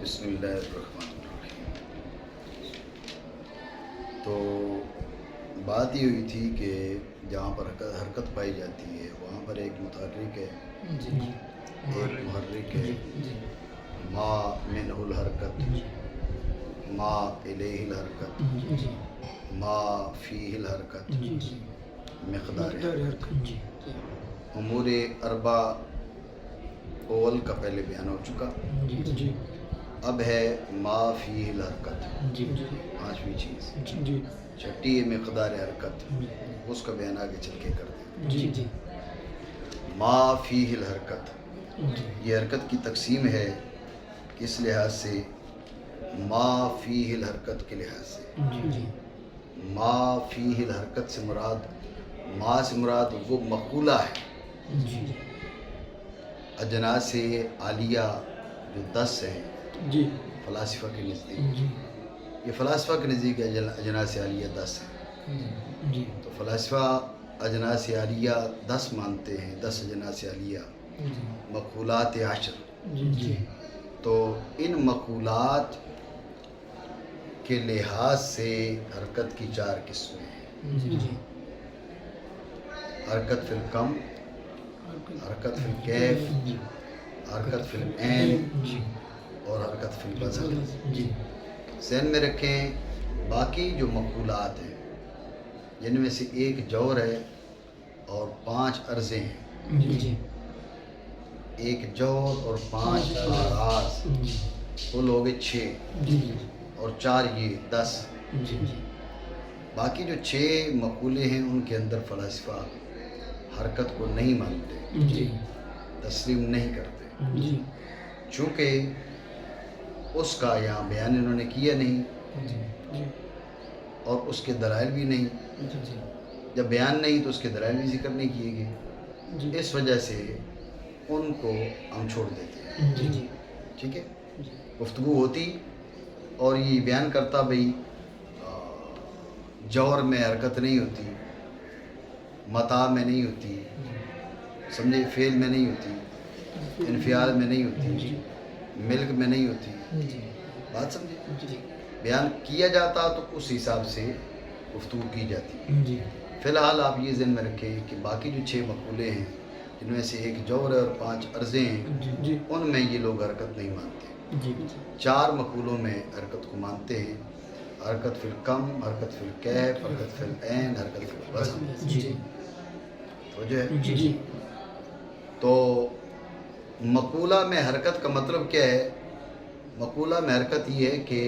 بسم اللہ الرحمن الرحیم۔ تو بات یہ ہوئی تھی کہ جہاں پر حرکت پائی جاتی ہے وہاں پر ایک متحرک ہے، ایک محرک ہے، ما منہ الحرکت، ما الیہ الحرکت، ما فیہ الحرکت، مقدار حرکت۔ امور اربع اول کا پہلے بیان ہو چکا، اب ہے ما فیہ الحرکت، پانچویں چیز۔ چھٹی ہے مقدار حرکت، اس کا بیان آگے چل کے کر دیں۔ ما فیہ الحرکت، یہ حرکت کی تقسیم ہے کس لحاظ سے؟ ما فیہ الحرکت کے لحاظ سے۔ ما فیہ الحرکت سے مراد، ما سے مراد وہ مقولہ ہے، اجناس عالیہ جو 10 ہیں فلاسفہ کے نزدیک، یہ فلاسفہ کے نزدیک اجناس عالیہ 10 ہیں، تو فلاسفہ اجناس عالیہ 10 مانتے ہیں، 10 اجناس عالیہ، مقولات 10۔ تو ان مقولات کے لحاظ سے حرکت کی 4 قسمیں ہیں: حرکت فی الکم، حرکت فی الکیف، حرکت فی العین اور حرکت فی البدن۔ ذہن میں رکھیں باقی جو مقولات ہیں جن میں سے ایک جور ہے اور 5 عرضیں ہیں، ایک جور اور 5 آراز، وہ لوگ 6 اور 4 یہ 10۔ باقی جو 6 مقولے ہیں ان کے اندر فلاسفہ حرکت کو نہیں مانتے، تسلیم نہیں کرتے، چونکہ اس کا یہاں بیان انہوں نے کیا نہیں اور اس کے دلائل بھی نہیں۔ جب بیان نہیں تو اس کے دلائل بھی ذکر نہیں کیے گئے، اس وجہ سے ان کو ہم چھوڑ دیتے ہیں۔ ٹھیک ہے، گفتگو ہوتی اور یہ بیان کرتا بھئی جوہر میں حرکت نہیں ہوتی، متاع میں نہیں ہوتی، سمجھے، فعل میں نہیں ہوتی، انفعال میں نہیں ہوتی، ملک میں نہیں ہوتی، بات سمجھے، بیان کیا جاتا تو اس حساب سے گفتگو کی جاتی۔ فی الحال آپ یہ ذہن میں رکھیں کہ باقی جو 6 مقولے ہیں جن میں سے ایک جوہر ہے اور 5 عرضیں ہیں، ان میں یہ لوگ حرکت نہیں مانتے۔ 4 مقولوں میں حرکت کو مانتے ہیں: حرکت فی الکم، حرکت فی الکیف، حرکت فی العین، حرکت فی البدن۔ تو جو ہے تو مقولہ میں حرکت کا مطلب کیا ہے؟ مقولہ میں حرکت یہ ہے کہ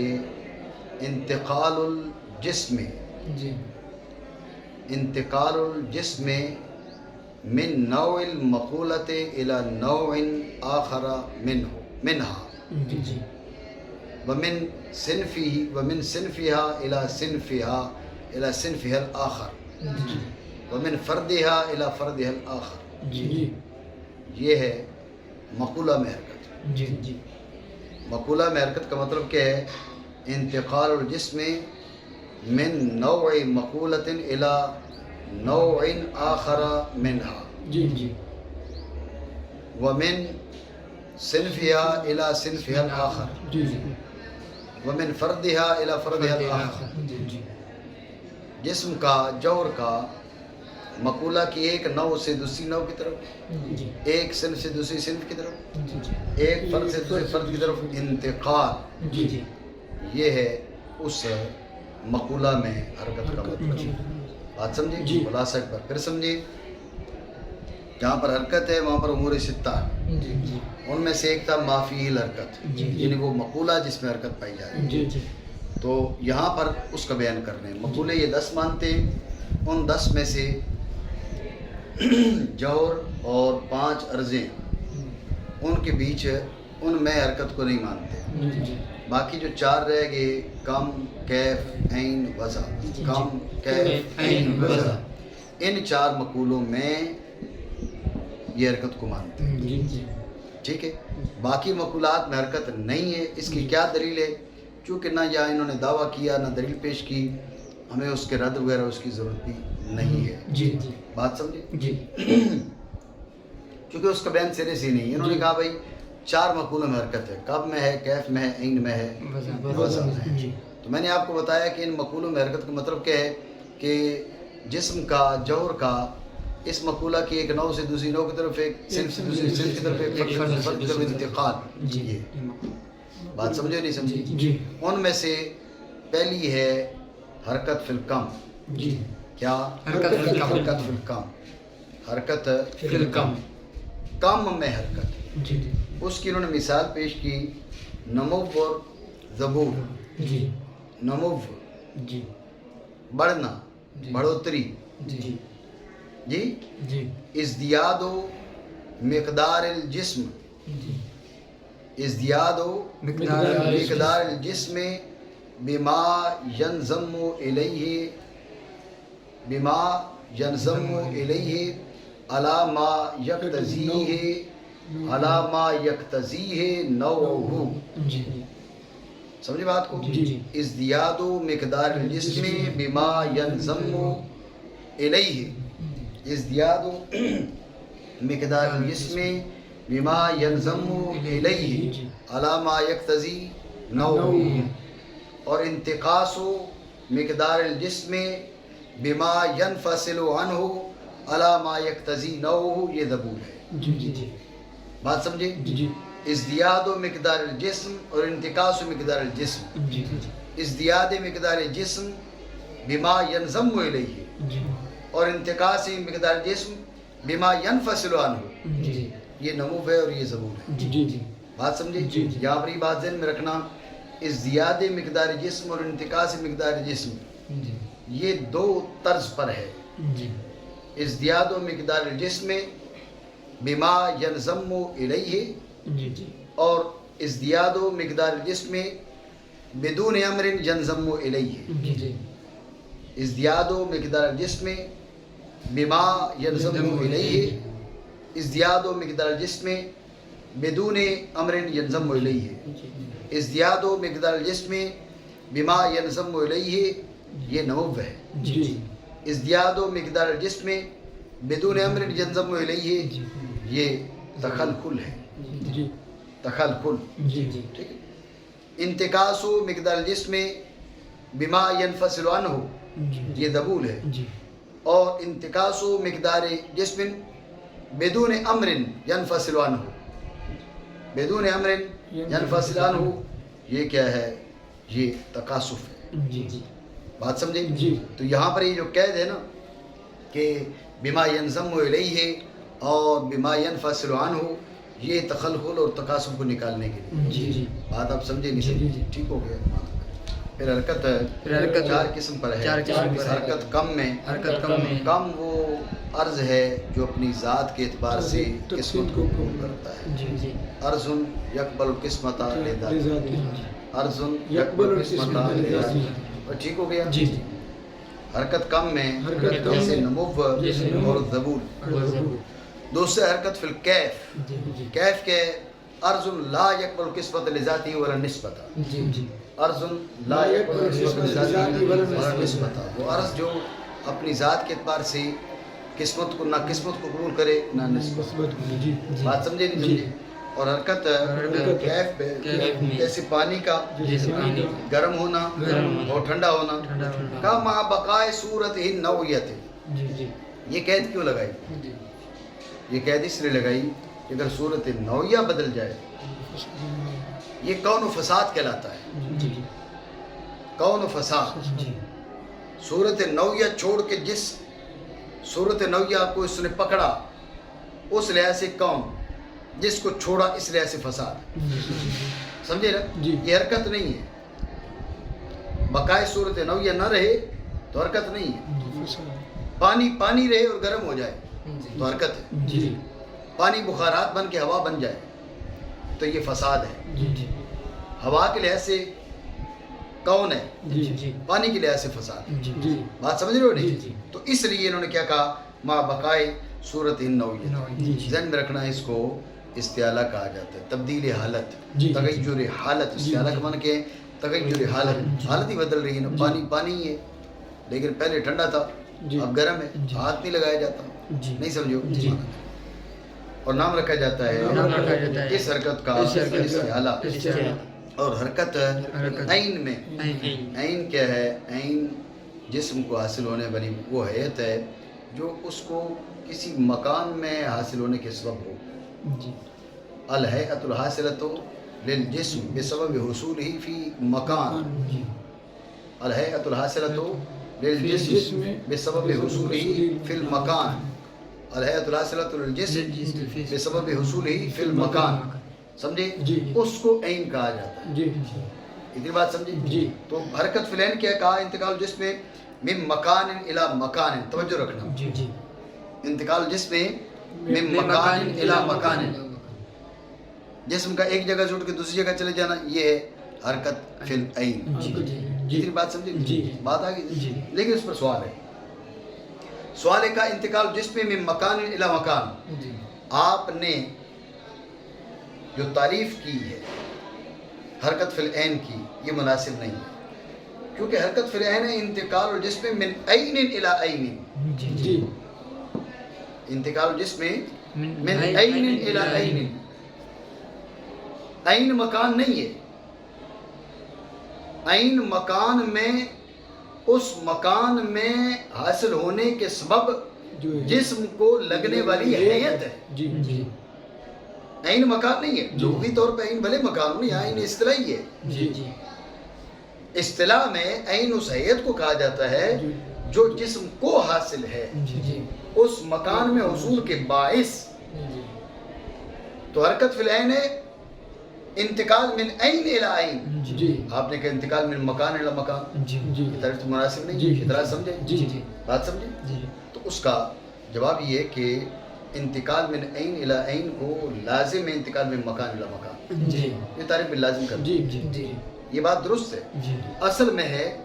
انتقال الجسم، انتقال الجسم من نوع المقولۃ الی نوع آخر منها، ومن صنفها الی صنفها الآخر، ومن فردها الی فردها الآخر۔ یہ ہے مقولہ میں حرکت۔ مقولہ میں حرکت کا مطلب کیا ہے؟ انتقال الجسم من نوع مقولۃ الی نوع آخر منها، ومن صنفها الی صنفها الآخر، ومن فردها الی فردها الآخر۔ جسم کا، جوہر کا، مقولہ کی ایک نوع سے دوسری نوع کی طرف، ایک صنف سے دوسری صنف کی طرف، ایک فرد سے دوسرے فرد کی طرف انتقال، یہ ہے اس مقولہ میں حرکت کا مطلب۔ بات سمجھے؟ خلاصہ ایک بار پھر سمجھے، جہاں پر حرکت ہے وہاں پر امور 6 ہیں، ان میں سے ایک تھا ما فیہ الحرکت، یعنی وہ مقولہ جس میں حرکت پائی جاتی ہے۔ تو یہاں پر اس کا بیان کر رہے ہیں۔ مقولے یہ 10 مانتے ہیں، ان 10 میں سے جوہر اور 5 عرضیں، ان کے بیچ ان میں حرکت کو نہیں مانتے۔ باقی جو 4 رہ گئے، کم، کیف، عین، وضع، کم، کیف، عین، وضع، ان 4 مقولوں میں یہ حرکت کو مانتے ہیں۔ ٹھیک ہے، باقی مقولات میں حرکت نہیں ہے۔ اس کی کیا دلیل ہے؟ چونکہ نہ یہاں انہوں نے دعویٰ کیا نہ دلیل پیش کی، ہمیں اس کے رد وغیرہ اس کی ضرورت بھی نہیں ہے۔ بات سمجھے؟ چونکہ اس کا بیان سرے سے نہیں ہے۔ انہوں نے کہا بھائی 4 مقولوں میں حرکت ہے، کب میں ہے، کیف میں ہے، عین میں ہے، وزن ہے۔ جی تو میں نے آپ کو بتایا کہ ان مقولوں میں حرکت کا مطلب کیا ہے کہ جسم کا، جوہر کا، اس مقولہ کی ایک نوع سے دوسری نوع کی طرف، ایک صنف سے دوسری صنف کی طرف، ایک فرد سے فرد کی طرف انتقال۔ جی یہ بات سمجھے نہیں سمجھے؟ جی ان میں سے پہلی ہے حرکت فی الکم۔ جی کیا؟ حرکت فی الکم۔ حرکت فی الکم، حرکت فی الکم۔ کم میں حرکت۔ جی اس کی انہوں نے مثال پیش کی نمو اور ظبور۔ جی نمو جی بڑھنا، جی بڑھوتری، جی جی جی ازدیاد و مقدار الجسم، جی ازدیاد و مقدار مقدار الجسم بما ینضم الیہ، بما ینضم الیہ علی ما یقتضیہ، علی ما یقتضیہ نوعہ۔ جی سمجھے بات کو؟ جی ازدیاد و مقدار الجسم بما ینضم الیہ، ازدیاد و مقدار الجسم بما ینضم الیہ علی ما یقتضی نوعہ، اور انتقاص و مقدار الجسم بما ینفصل عنہ علی ما یقتضی نوعہ، یہ ضبور ہے۔ جی جی بات سمجھے؟ جی ازدیاد و مقدار الجسم اور انتقاص و مقدار الجسم۔ جی ازدیاد مقدار جسم بما ینضم الیہ، جی اور انتقاص مقدار جسم بما ینفصل عنہ، جی یہ نمو ہے اور یہ ضبور ہے۔ جی جی بات سمجھے؟ جی جی یہاں پر یہ بات ذہن میں رکھنا، ازدیاد مقدار جسم اور انتقاص مقدار جسم جی یہ 2 طرز پر ہے۔ جی ازدیاد و مقدار الجسم بما ینضم الیہ، جی جی اور ازدیاد و مقدار الجسم بدون امر ینضم الیہ۔ جی جی ازدیاد و مقدار الجسم بما ینضم الیہ، ازدیاد و مقدار الجسم بدون امر ینضم الیہ، ازدیاد و مقدار الجسم بما ینضم الیہ، یہ نمو ہے۔ جی ازدیاد و مقدار الجسم بدون امر ینضم الیہ، یہ تخلخل ہے، جی تخلخل۔ جی جی ٹھیک ہے۔ انتقاص و مقدار الجسم بما ینفصل عنہ، یہ ذبول ہے، جی اور انتقاص و مقدار جسم بدون امر ینفصل عنہ، بدون امر ینفصل عنہ، یہ کیا ہے؟ یہ تقاصف ہے۔ جی جی بات سمجھے؟ جی تو یہاں پر یہ جو قید ہے نا کہ بما ینضم الیہ اور بما ینفصل عنہ، یہ تخلخل اور تقاصف کو نکالنے کے لیے۔ جی جی بات آپ سمجھے نہیں جی جی سمجھے؟ ٹھیک ہو گیا۔ پھر حرکت پھر حرکت 4 قسم پر ہے۔ 4 قسم پر ہے۔ حرکت کم میں، حرکت کم میں کم وہ عرض ہے جو اپنی ذات کے اعتبار سے قسمت کو قبول کرتا ہے۔ جی جی عرض یقبل قسمت لذاتی، عرض یقبل یقبل قسمت لذاتی۔ اور ٹھیک ہو گیا؟ جی جی حرکت کم میں حرکت کم جیسے میں، نمو جیسے نمو اور ذبول۔ دوسرے حرکت فی الکیف، جی جی کیف کے عرض لا یقبل قسمت لذاتی ولا نسبت، جی جی عرض لا یقبل قسمت لذاتی ولا نسبت، وہ عرض جو اپنی ذات کے اعتبار سے قسمت کو، نہ قسمت کو قبول کرے نہ نسبت۔ جی بات سمجھے نہیں سمجھے؟ اور حرکت کیف پہ کیف میں، جیسے پانی کا جیسے پانی گرم ہونا گرم ہونا اور ٹھنڈا ہونا، ٹھنڈا ٹھنڈا کا مع بقائے صورت ہی نوعیت۔ جی جی یہ قید کیوں لگائی؟ جی یہ قید اس لیے لگائی کہ اگر صورت نوعیہ بدل جائے، یہ کون و فساد کہلاتا ہے۔ جی کون و فساد، جی صورت نوعیہ چھوڑ کے جس صورت نوعیہ کو اس نے پکڑا اس لحاظ سے کون، جس کو چھوڑا اس لحاظ سے فساد۔ سمجھے نا؟ جی۔ یہ حرکت نہیں ہے۔ بقائے صورت نوعیہ نہ رہے تو حرکت نہیں ہے۔ پانی پانی رہے اور گرم ہو جائے تو حرکت ہے۔ جی پانی بخارات بن کے ہوا بن جائے تو یہ فساد ہے۔ جی جی ہوا کے لحاظ سے کون ہے، جی جی پانی کے لحاظ سے فساد ہے۔ جی جی بات سمجھ رہے ہو جی، نہیں؟ جی۔ تو اس لیے انہوں نے کیا کہا، ما بقائے صورت نوعیہ۔ جی جی ذہن میں رکھنا ہے، اس کو استعالہ کہا جاتا ہے، تبدیل حالت، جی، جی، تغیر حالت۔ استعالہ کا معنی کیا ہے؟ تغیر حالت، حالت ہی بدل رہی ہے نا۔ پانی پانی ہی ہے لیکن پہلے ٹھنڈا تھا جی، اب گرم ہے، جی۔ ہاتھ نہیں لگایا جاتا۔ جی نہیں سمجھو؟ جی۔ اور نام رکھا جاتا نام رکھا جاتا ہے ہے اس حرکت کا اس حرکت کا استعالہ، استعالہ، اور حرکت حرکت عین میں، عین، عین کیا ہے؟ عین جسم کو حاصل ہونے والی وہ حیت ہے جو اس کو کسی مکان میں حاصل ہونے کے سبب ہو. جی الہیئۃ الحاصلۃ للجسم بسبب حصولہ فی مکان، جی الہیئۃ الحاصلۃ للجسم بسبب حصولہ فی المکان، الہیئۃ الحاصلۃ للجسم بسبب حصولہ فی المکان. سمجھے؟ جی. اس کو عین کہا جاتا ہے. جی اتنی بات سمجھے؟ جی. تو حرکت فی العین کیا کہا؟ انتقال جسم من مکان الی مکان. توجہ رکھنا، جی جی انتقال جسم من مکان الی مکان، جسم کا ایک جگہ سے اٹھ کے دوسری جگہ چلے جانا، یہ ہے حرکت فی العین. جی اتنی بات سمجھے؟ جی. بات آ گئی. جی. لیکن اس پر سوال ہے. سوال ہے کا انتقال جسم من مکان الی مکان، جی آپ نے جو تعریف کی ہے حرکت فی العین کی، یہ مناسب نہیں ہے، کیونکہ حرکت فی العین ہے انتقال الجسم من عین الی عین. جی جی. انتقال الجسم من عین الی عین. عین مکان نہیں ہے. عین مکان میں اس مکان میں حاصل ہونے کے سبب جو ہے جسم کو لگنے والی حیت ہے. جی جی عین مکان نہیں ہے. لغوی طور پہ عین بھلے مکان ہو، یہاں عین اصطلاحی ہے. جی جی اصطلاح میں عین اس حیت کو کہا جاتا ہے جو جسم کو حاصل ہے جی جی اس مکان میں حصول کے باعث. جی تو حرکت فی العین ہے انتقال من عین الی عین. جی. آپ نے کہا انتقال من مکان الی مکان، جی جی. یہ طرف تو مناسب نہیں. جی. اعتراض سمجھے؟ جی. جی بات سمجھے؟ جی تو اس کا جواب یہ ہے کہ انتقال من عین الی عین کو لازم ہے انتقال من مکان الی مکان. جی یہ تعریف باللازم کر. جی. جی جی یہ بات درست ہے. جی اصل میں ہے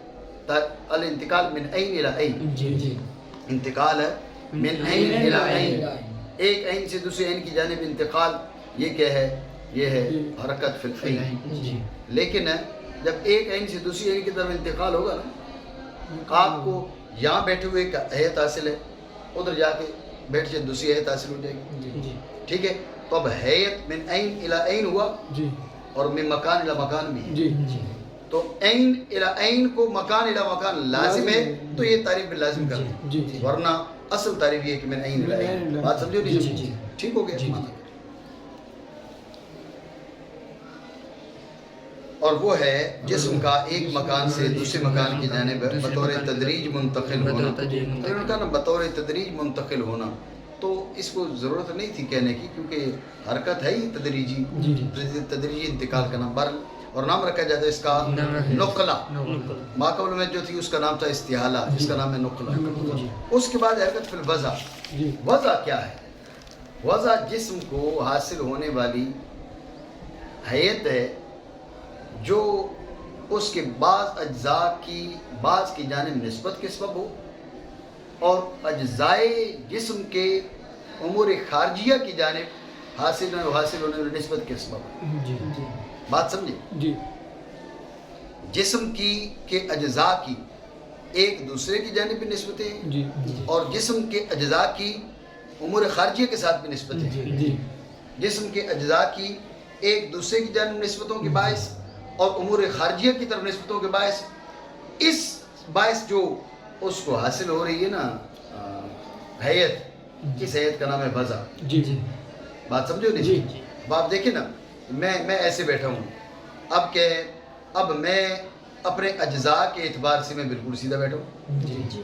الانتقال من عین الی عین، جی جی انتقال من عین الی عین، ایک عین سے دوسری عین کی جانب انتقال. یہ کیا ہے؟ یہ ہے حرکت فی العین. جی لیکن جب ایک عین سے دوسری عین کی طرف انتقال ہوگا نا، آپ کو یہاں بیٹھے ہوئے ایک حیت حاصل ہے، ادھر جا کے بیٹھ جائے دوسری حیت حاصل ہو جائے گی. جی ٹھیک ہے؟ تو اب حیت من عین الی عین ہوا جی. اور من مکان الی مکان بھی ہے. جی. جی تو عین الی عین کو مکان الی مکان لازم ہے، تو یہ تعریف باللازم کر دیں. جی. ورنہ اصل تعریف یہ ہے کہ من عین الی عین. بات سمجھو جی نہیں؟ جی ٹھیک ہو گیا. جی. اور وہ ہے جسم کا ایک مکان سے دوسرے مکان کی جانب بطور تدریج منتقل ہونا. انہوں نے کہا نا بطور تدریج منتقل ہونا، تو اس کو ضرورت نہیں تھی کہنے کی، کیونکہ حرکت ہے ہی تدریجی. جی. تدریجی انتقال کا نام بر، اور نام رکھا جاتا ہے اس کا نقلہ. ماقبل میں جو تھی اس کا نام تھا استحالہ، اس کا نام ہے نقلہ. اس کے بعد حرکت فی الوضع. جی. وضع کیا ہے؟ وضع جسم کو حاصل ہونے والی حیت ہے جو اس کے بعض اجزاء کی بعض کی جانب نسبت کے سبب ہو، اور اجزائے جسم کے امور خارجیہ کی جانب حاصل ہونے والی نسبت کے سبب. جی جی بات سمجھے؟ جی. جسم کی کے اجزاء کی ایک دوسرے کی جانب بھی نسبتیں ہیں، جی. اور جسم کے اجزاء کی امور خارجیہ کے ساتھ بھی نسبتیں ہیں. جی. جسم کے اجزاء کی ایک دوسرے کی جانب نسبتوں کے باعث اور امور خارجیہ کی طرف نسبتوں کے باعث، اس باعث جو اس کو حاصل ہو رہی ہے نا حیت، اس حیت کا نام ہے وضع. جی. جی. بات سمجھو نہیں؟ جی. اب آپ دیکھیں نا، میں ایسے بیٹھا ہوں، اب میں اپنے اجزاء کے اعتبار سے میں بالکل سیدھا بیٹھا ہوں. جی جی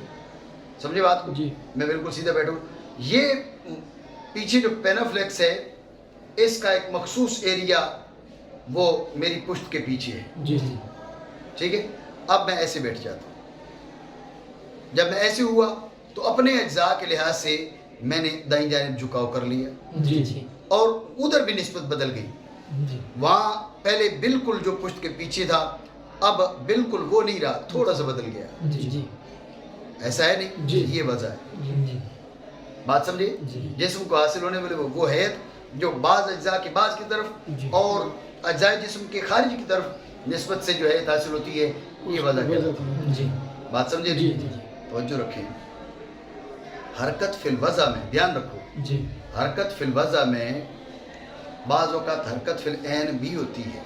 سمجھے بات کو؟ جی. میں بالکل سیدھا بیٹھا ہوں. یہ پیچھے جو پینافلیکس ہے، اس کا ایک مخصوص ایریا وہ میری پشت کے پیچھے ہے. جی. ٹھیک ہے؟ اب میں ایسے بیٹھ جاتا ہوں. جب میں ایسے ہوا تو اپنے اجزاء کے لحاظ سے میں نے دائیں جانب جھکاؤ کر لیا، جی. جی اور ادھر بھی نسبت بدل گئی. جی وہاں پہلے بالکل جو پشت کے پیچھے تھا، اب بالکل وہ نہیں رہا، تھوڑا سا بدل گیا. جی جی ایسا ہے نہیں؟ جی. یہ وجہ ہے. جی بات سمجھے؟ جی. جسم کو حاصل ہونے والے وہ حیت جو بعض اجزاء کی بعض کی طرف جی. اور اجزاء جسم کے خارج کی طرف نسبت سے جو حیت حاصل ہوتی ہے، یہ وجہ کہلاتا ہے. جی بات سمجھے؟ جی. توجہ رکھیں. حرکت فی الوضع میں دھیان رکھو، جی حرکت فی الوضع میں بعض اوقات حرکت فی العین بھی ہوتی ہے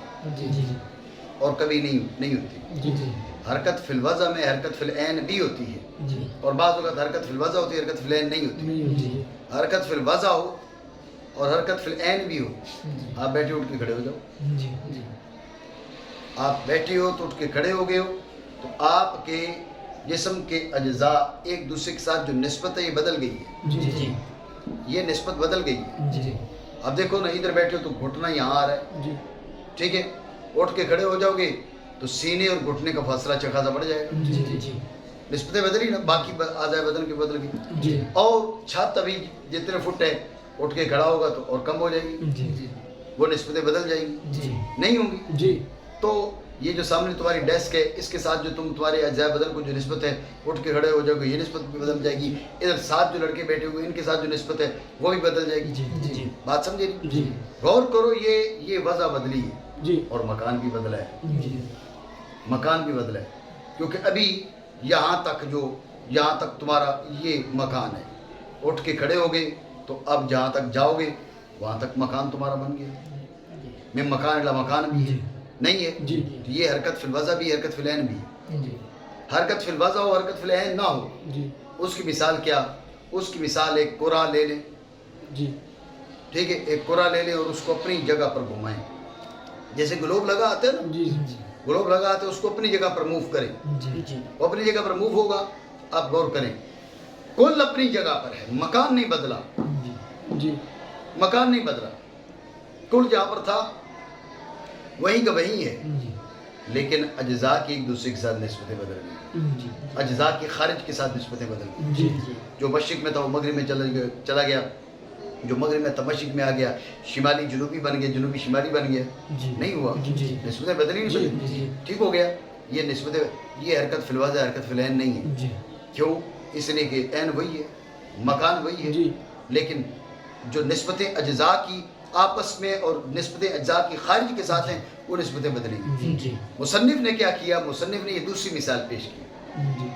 اور کبھی نہیں ہوتی. حرکت فی الوضع میں حرکت فی العین بھی ہوتی ہے اور بعض اوقات حرکت فی الوضع ہوتی ہے، حرکت فی العین نہیں ہوتی. حرکت فی الوضع ہو اور حرکت فی العین بھی ہو. آپ بیٹھے اٹھ کے کھڑے ہو جاؤ، آپ بیٹھے ہو تو اٹھ کے کھڑے ہو گئے ہو، تو آپ کے جسم کے اجزاء ایک دوسرے کے ساتھ جو نسبت ہے یہ بدل گئی ہے. یہ نسبت بدل گئی ہے. اب دیکھو نا، ادھر بیٹھے ہو تو گھٹنا یہاں آ رہا ہے، ٹھیک ہے. اٹھ کے کھڑے ہو جاؤ گے تو سینے اور گھٹنے کا فاصلہ اچھا خاصا بڑھ جائے گا. نسبتیں بدلی نا، باقی اعضاء بدن کے بدل گئی. اور چھت ابھی جتنے فٹ ہے، اٹھ کے کھڑا ہوگا تو اور کم ہو جائے گی، وہ نسبتیں بدل جائیں گی، نہیں ہوں گی. تو یہ جو سامنے تمہاری ڈیسک ہے، اس کے ساتھ جو تمہارے اجزاء بدن کو جو نسبت ہے، اٹھ کے کھڑے ہو جاؤ گے یہ نسبت بھی بدل جائے گی. ادھر ساتھ جو لڑکے بیٹھے ہوئے ان کے ساتھ جو نسبت ہے وہ بھی بدل جائے گی. بات سمجھے نہیں؟ غور کرو، یہ وضع بدلی ہے اور مکان بھی بدلا ہے. مکان بھی بدلا ہے کیونکہ ابھی یہاں تک تمہارا یہ مکان ہے. اٹھ کے کھڑے ہو گئے تو اب جہاں تک جاؤ گے وہاں تک مکان تمہارا بن گیا. میں مکان الا مکان بھی ہے نہیں ہے. تو یہ حرکت فی الوضع بھی، حرکت فی العین بھی. حرکت فی الوضع ہو، حرکت فی العین نہ ہو، اس کی مثال کیا؟ اس کی مثال ایک کرہ لے لیں، ٹھیک ہے. ایک کرہ لے لیں اور اس کو اپنی جگہ پر گھمائیں. جیسے گلوب لگا آتے ہیں نا، گلوب لگا آتے ہیں، اس کو اپنی جگہ پر موو کریں، وہ اپنی جگہ پر موو ہوگا. آپ غور کریں، کل اپنی جگہ پر ہے، مکان نہیں بدلا. مکان نہیں بدلا، کل جہاں پر تھا وہیں کا وہیں ہے. لیکن اجزاء کی ایک دوسرے کے ساتھ نسبتیں بدل گئی. اجزاء کے خارج کے ساتھ نسبتیں بدل گئی. جو مشرق میں تھا وہ مغرب میں چلا گیا، جو مغرب میں تھا مشرق میں آ گیا. شمالی جنوبی بن گیا، جنوبی شمالی بن گیا. نہیں ہوا، نسبتیں بدلی نہیں بدلی، ٹھیک ہو گیا. یہ نسبتیں، یہ حرکت فی الوضع حرکت فی العین نہیں ہے. کیوں؟ اس لیے کہ عین وہی ہے، مکان وہی ہے، لیکن جو نسبتیں اجزاء کی آپس میں اور نسبتیں اجزاء کی خارج کے ساتھ ہیں وہ نسبتیں بدلی گئی. مصنف نے کیا کیا؟ مصنف نے یہ دوسری مثال پیش کی.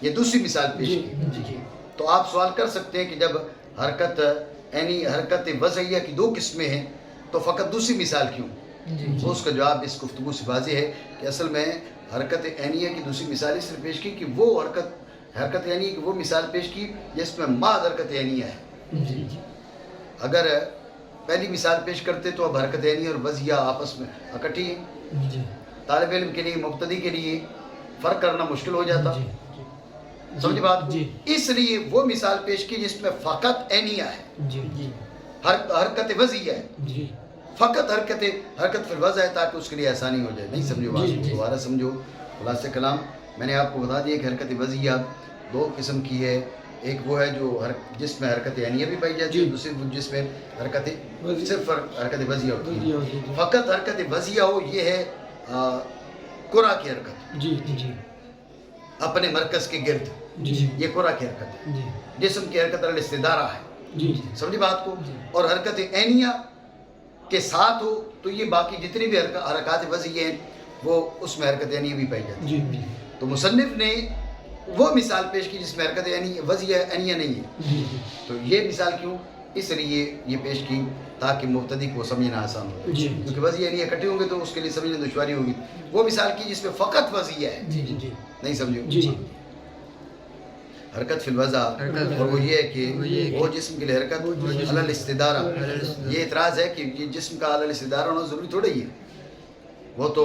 یہ دوسری مثال پیش کی. تو آپ سوال کر سکتے ہیں کہ جب حرکت عینی حرکت وضعیہ کی دو قسمیں ہیں تو فقط دوسری مثال کیوں؟ تو اس کا جواب اس گفتگو سے واضح ہے کہ اصل میں حرکت عینیہ کی دوسری مثال اس نے پیش کی کہ وہ حرکت عینیہ کی وہ مثال پیش کی جس میں محض حرکت عینیہ ہے. اگر پہلی مثال پیش کرتے تو اب حرکت عینیہ اور وضعیہ آپس میں اکٹھی ہیں. طالب علم کے لیے، مبتدی کے لیے فرق کرنا مشکل ہو جاتا. سمجھے بات؟ اس لیے وہ مثال پیش کی جس میں فقط عینیہ ہے، حرکت وضعیہ ہے، فقط حرکت فی الوضع ہے، تاکہ اس کے لیے آسانی ہو جائے. نہیں سمجھو بات؟ دوبارہ سمجھو خلاصہ کلام. میں نے آپ کو بتا دیا کہ حرکت وضعیہ دو قسم کی ہے. ایک وہ ہے جو جس میں حرکت عینیہ بھی پائی جاتی ہے، دوسری جس میں صرف حرکت وضعیہ ہوتی ہے. فقط حرکت وضعیہ ہو یہ ہے کرہ کی حرکت، اپنے مرکز کے گرد، یہ کرہ کی حرکت ہے. جسم کی حرکت الاستدارہ ہے. سمجھے بات کو؟ اور حرکت عینیہ کے ساتھ ہو تو یہ باقی جتنی بھی حرکات وضعیہ ہیں وہ اس میں حرکت عینیہ بھی پائی جاتی ہے. تو مصنف نے وہ مثال پیش کی جس میں حرکت وضعیہ عینیہ نہیں ہے. تو یہ مثال کیوں؟ اس لیے یہ پیش کی تاکہ مبتدی کو سمجھنا آسان ہو جائے، کیونکہ وضعیہ عینیہ اکٹھے ہوں گے تو اس کے لیے سمجھنے دشواری ہوگی. وہ مثال کی جس میں فقط وضعیہ ہے. نہیں سمجھو؟ حرکت فی الوضع، اور وہ یہ ہے کہ وہ جسم کے لیے حرکت علی الاستدارہ. یہ اعتراض ہے کہ یہ جسم کا علی الاستدارہ ہونا ضروری تھوڑا ہی ہے. وہ تو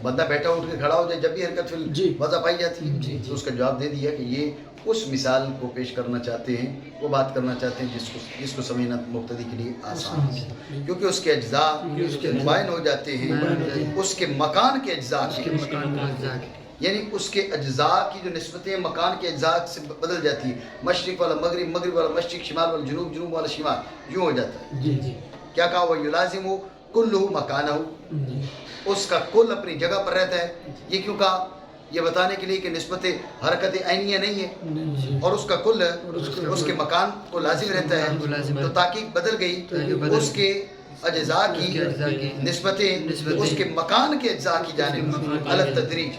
بندہ بیٹھا اٹھ کے کھڑا ہو جائے جب بھی حرکت فی الوضع پائی جاتی ہے. تو اس کا جواب دے دیا کہ یہ اس مثال کو پیش کرنا چاہتے ہیں، وہ بات کرنا چاہتے ہیں جس کو سمجھنا مبتدی کے لیے آسان ہے، کیونکہ اس کے اجزاء مبین ہو جاتے ہیں. اس کے مکان کے اجزاء یعنی اس کے اجزاء کی جو نسبتیں مکان کے اجزاء سے بدل جاتی ہیں. مشرق والا مغرب، مغرب والا مشرق، شمال والا جنوب، جنوب والا شمال، یوں ہو جاتا ہے. کیا کہا؟ وہ یلازم کلہ مکانہ، اس کا کل اپنی جگہ پر رہتا ہے. یہ کیوں کہا؟ یہ بتانے کے لیے کہ نسبت حرکت عینیہ نہیں ہے اور اس کا کل اس کے مکان کو لازم رہتا ہے. تو تحقیق بدل گئی، اس کے اجزاء کی نسبتیں اس کے مکان کے اجزاء کی جانب الگ تدریج.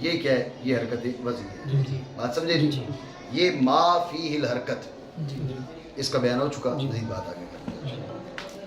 یہ کیا ہے؟ یہ حرکت وضعیہ ہے. بات سمجھے؟ یہ ما فیہ الحرکت، اس کا بیان ہو چکا، مزید بات آگے کرتے ہیں.